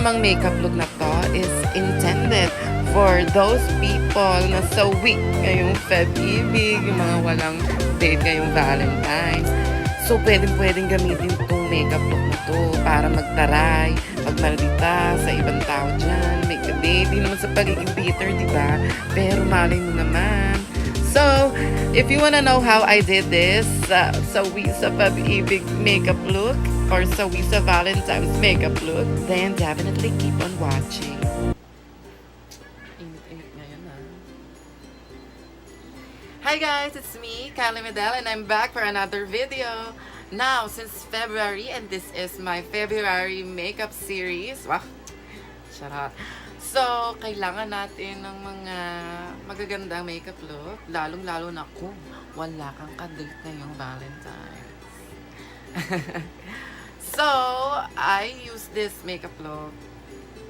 namang makeup look na to is intended for those people na so weak ngayong Feb-ibig, yung mga walang date ngayong Valentines. So, pwedeng gamitin itong makeup look na to para magtaray, magmaldita sa ibang tao dyan, make a date. Di naman sa pagiging bitter, di ba? Pero malay mo naman. So, if you wanna know how I did this, Sawi sa Feb-ibig makeup look, or Sawi sa Valentine's makeup look, then definitely keep on watching. Init-init ngayon, ha? Hi guys, it's me, Kylie Medel, and I'm back for another video. Now, since February, and this is my February makeup series. Wow! Charot. So, kailangan natin ng mga magagandang makeup look, lalong-lalo na kung wala kang kadate ngayong Valentine's. So, I used this makeup look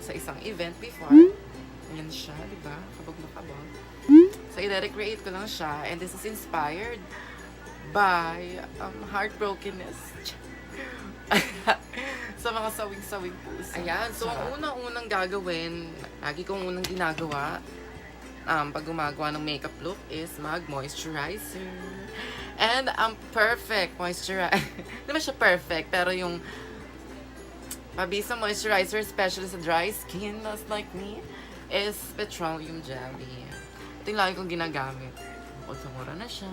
sa isang event before. Ayan siya, di ba? Kabog na kabog. So, i-recreate ko lang siya. And this is inspired by heartbrokenness. Sa mga sawing-sawing puso. Ayan. So, ang unang-unang gagawin, lagi kong unang ginagawa, pag gumagawa ng makeup look is mag-moisturizer. And perfect moisturizer. Hindi naman siya perfect, pero yung mabisang moisturizer, especially sa dry skin, just like me, is petroleum jelly. Ito yung lagi kong ginagamit. Bukod sa mura na siya.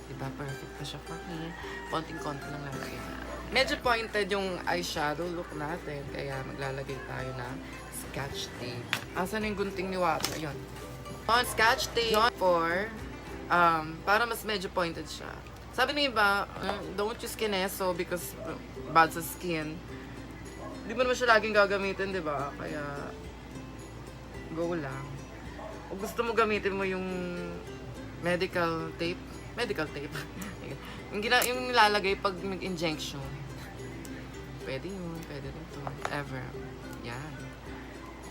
Diba? Perfect na siya for me. Konting-konti lang lalagay na. Medyo pointed yung eyeshadow look natin. Kaya maglalagay tayo ng scotch tape. Asan yung gunting ni Water? Yun. On scotch tape for para mas medyo pointed siya. Sabi ng iba, don't use Kineso because bad sa skin. Di mo naman siya laging gagamitin, di ba? Kaya go lang. O gusto mo gamitin mo yung medical tape, yung nilalagay pag mag-injection. Pwede yun, pwede rin to. Ever. Yan.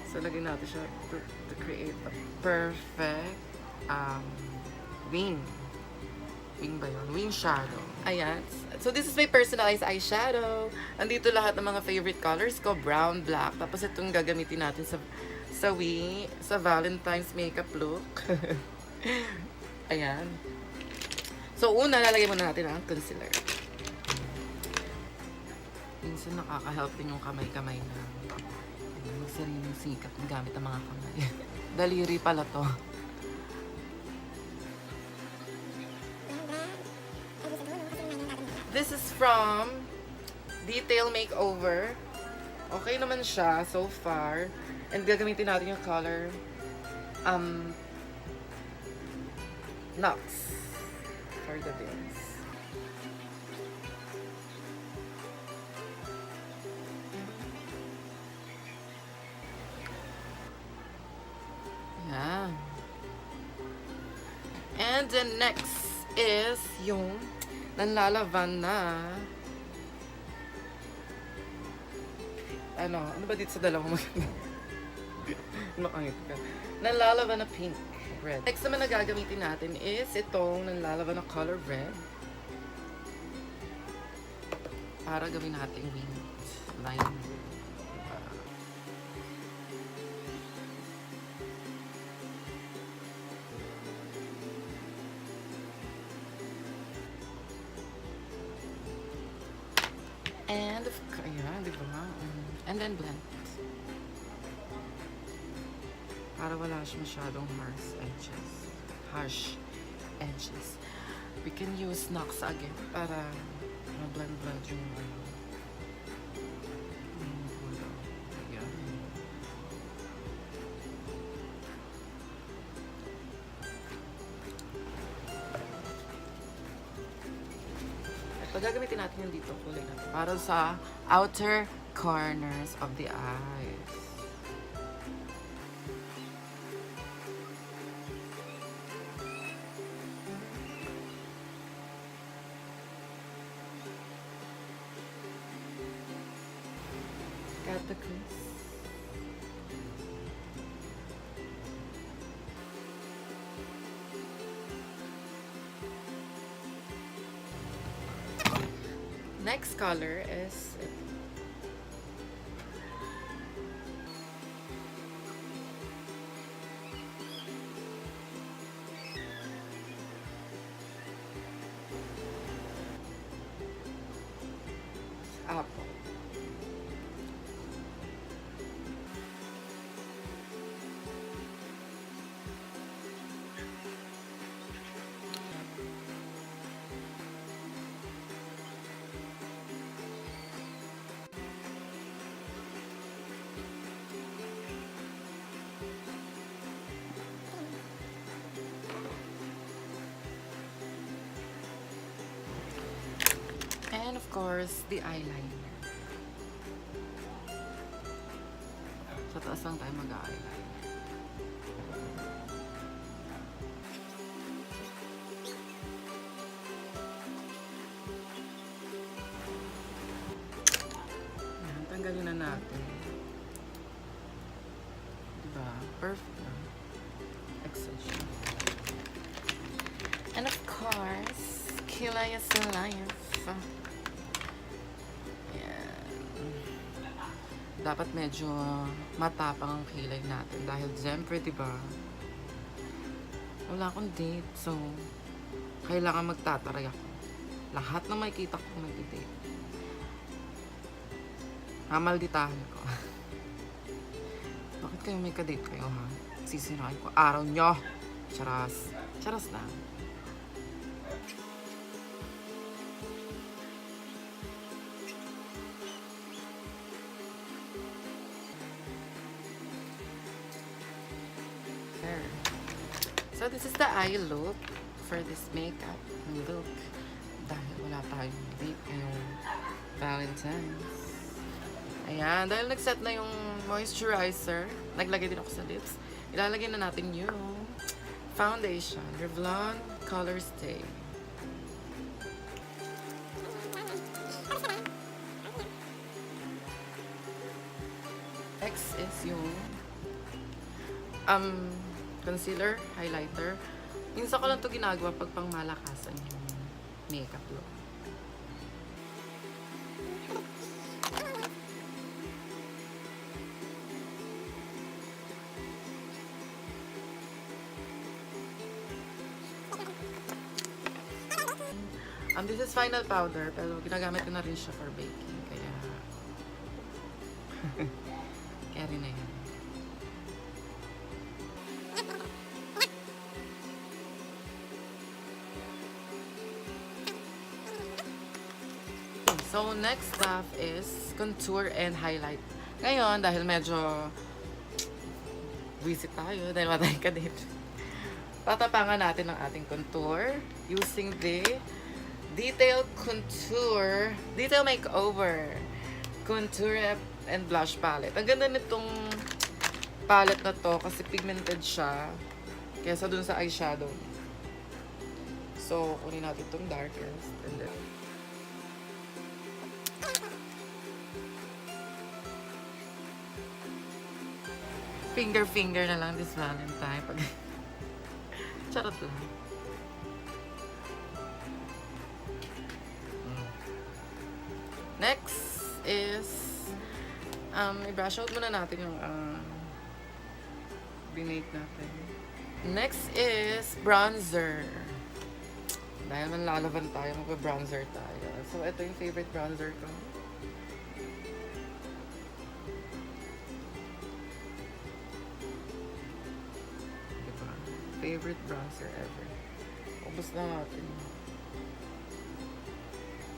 So, lagyan natin siya to create a perfect wing. Wing ba yun? Wing shadow. Ayan. So, this is my personalized eyeshadow. Andito lahat ng mga favorite colors ko. Brown, black. Tapos itong gagamitin natin sa Sawi, sa Valentine's makeup look. Ayan. So, una, lalagay muna natin ang concealer. Minsan nakaka-help din yung kamay-kamay na magsariling sikat gamit ang mga kamay. Daliri pala to. This is from Detail Makeover. Okay naman siya so far. And gagamitin natin yung color Nux for the base. Yeah. And then next is yung nanlalaban na ano ba dito sa dalawang makangit ka. Nanlalaban na pink, red. Next naman na gagamitin natin is itong nanlalaban na color red. Para gawin natin wing line. And, ayan, di ba nga? And then blend. Para wala siya masyadong harsh edges. We can use Nux again para ma-blend yung ayan. At gagamitin natin yung dito kulay natin para sa outer corners of the eyes. Got the crease. Next color is course, the eyeliner. Sa taas lang tayo mag-eyeliner. Yan, tanggalin na natin. Diba? Perfect na. Exception. And of course, kilay is life. Yan. Dapat medyo matapang ang kilay natin dahil siyempre, diba? Wala akong date, so kailangan magtataray ako. Lahat ng makikita ko mag-date. Hamalditahan ko. Bakit kayo may ka-date kayo, ha? Sisirain ko araw nyo. Charas. Charas na. There. So this is the eye look for this makeup look. Dahil wala tayong date ngayong Valentines. Ayan, dahil nag-set na yung moisturizer, naglagay din ako sa lips, ilalagay na natin yung foundation, Revlon Color Stay. Next is yung concealer, highlighter. Minsan ko lang ito ginagawa pag pangmalakasan yung makeup look. This is final powder, pero ginagamit ko na rin siya for baking, kaya carry na yan. So, next stuff is contour and highlight. Ngayon, dahil medyo busy tayo, dahil wala tayong kadate, tatapangan natin ang ating contour using the Detail Makeover Contour and Blush Palette. Ang ganda nitong palette na to kasi pigmented siya kaysa dun sa eyeshadow. So, kunin natin itong darkest and then finger na lang this Valentine. Charot lang. Next is i-brush out muna natin yung binake natin. Next is bronzer. Dahil manlalaban tayo, magpa-bronzer tayo. So, ito yung favorite bronzer ko. Diba? Favorite bronzer ever. Ubus na natin.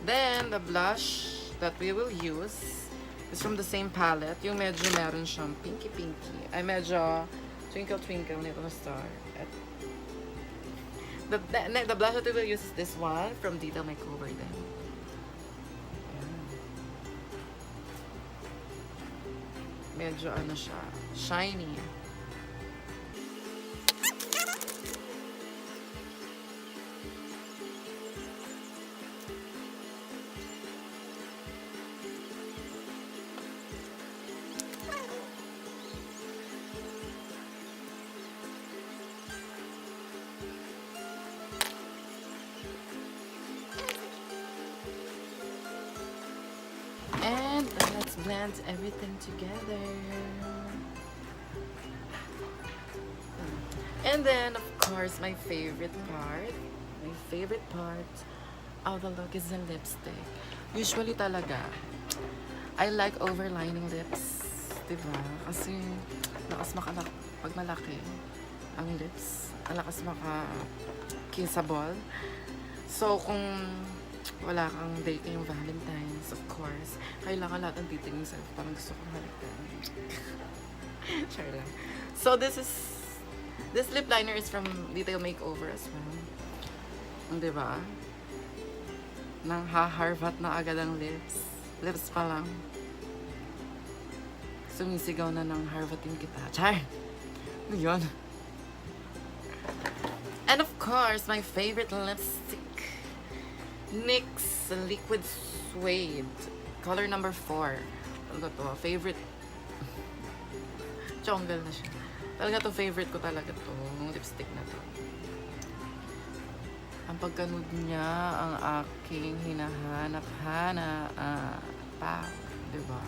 Then, the blush that we will use is from the same palette. Yung medyo meron siyang pinky-pinky. Ay, medyo twinkle-twinkle nito na star. At the blush that we will use is this one from Detail Makeover din. Medyo ano siya, shiny. And let's blend everything together. And then, of course, my favorite part of the look is the lipstick. Usually talaga, I like overlining lips. Diba? Kasi, lakas pag malaki ang lips, ang lakas maka-kissable. So, kung wala kang date ngayong Valentines, of course, kailangan lahat ng titingin sa'yo. Parang gusto kong halikan. Sure lang. So, this lip liner is from Detail Makeover as well. Diba? nang haharvat na agad ang lips. Lips pa lang. Sumisigaw na ng harvatin kita. Char! Ano yun? And of course, my favorite lipstick. NYX Liquid Suede. Color number 4. Talaga to. Favorite. Chongal na siya. Talaga to. Favorite ko talaga to. Yung lipstick na to. Ang pagkanud niya, ang aking hinahanap-hanap. Pa. Diba?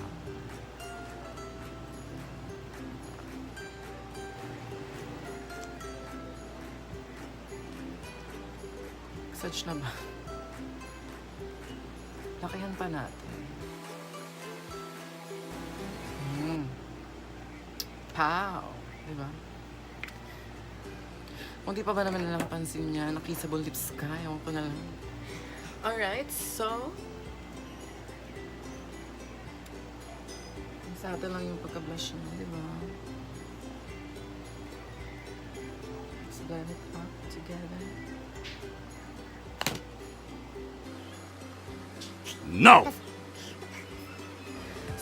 Search na ba? Lakihan pa natin. Pow! Diba? Kung di pa ba naman nalang pansin niya, nakisable lips ka. Ewan ko na lang. Alright, so sa atin lang yung pagka-blush niya, diba? Let's get it up together. No!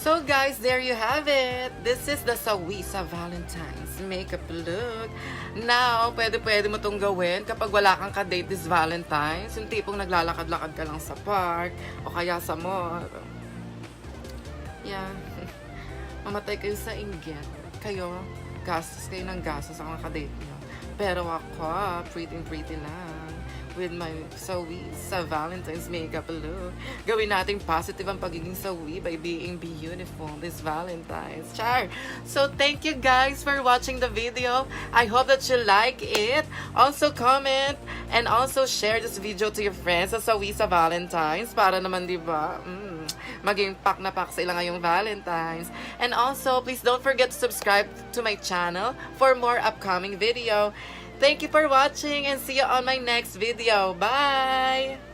So guys, there you have it. This is the Sawi sa Valentine's makeup look. Now, pwede mo tong gawin kapag wala kang ka-date this Valentine's. Yung tipong naglalakad-lakad ka lang sa park o kaya sa mall. Yeah. Mamatay kayo sa inggit. Kayo, gastos kayo ng gastos sa mga ka-date nyo. Pero ako, pretty lang. With my Sawi sa Valentine's makeup look. Gawin natin positive ang pagiging Sawi by being beautiful this Valentine's. Char! So, thank you guys for watching the video. I hope that you like it. Also, comment and also share this video to your friends sa Sawi sa Valentine's para naman, di ba? Maging pak na pak sa ilang ngayong Valentine's. And also, please don't forget to subscribe to my channel for more upcoming video. Thank you for watching and see you on my next video. Bye!